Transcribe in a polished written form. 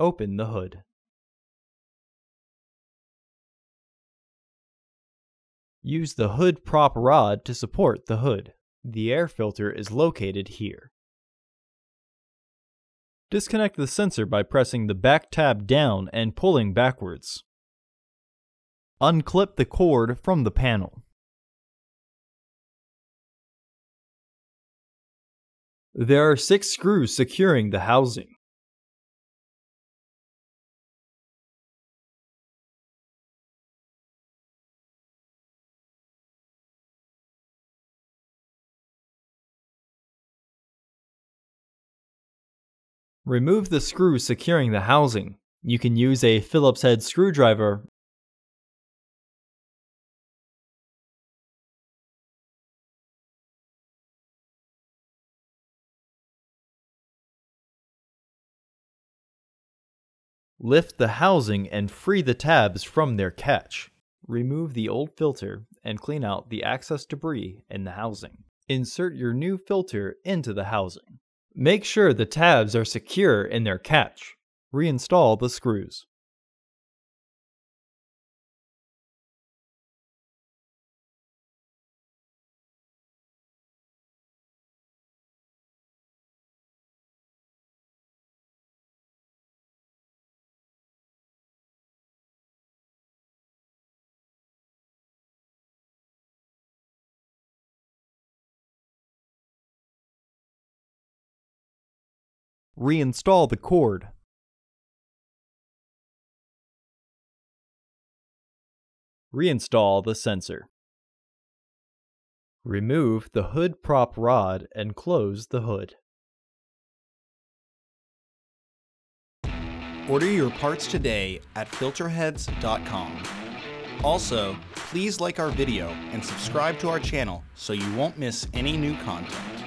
open the hood. Use the hood prop rod to support the hood. The air filter is located here. Disconnect the sensor by pressing the back tab down and pulling backwards. Unclip the cord from the panel. There are 6 screws securing the housing. Remove the screw securing the housing. You can use a Phillips head screwdriver Lift the housing and free the tabs from their catch. Remove the old filter and clean out the excess debris in the housing. Insert your new filter into the housing. Make sure the tabs are secure in their catch. Reinstall the screws. Reinstall the cord. Reinstall the sensor. Remove the hood prop rod and close the hood. Order your parts today at filterheads.com. Also, please like our video and subscribe to our channel so you won't miss any new content.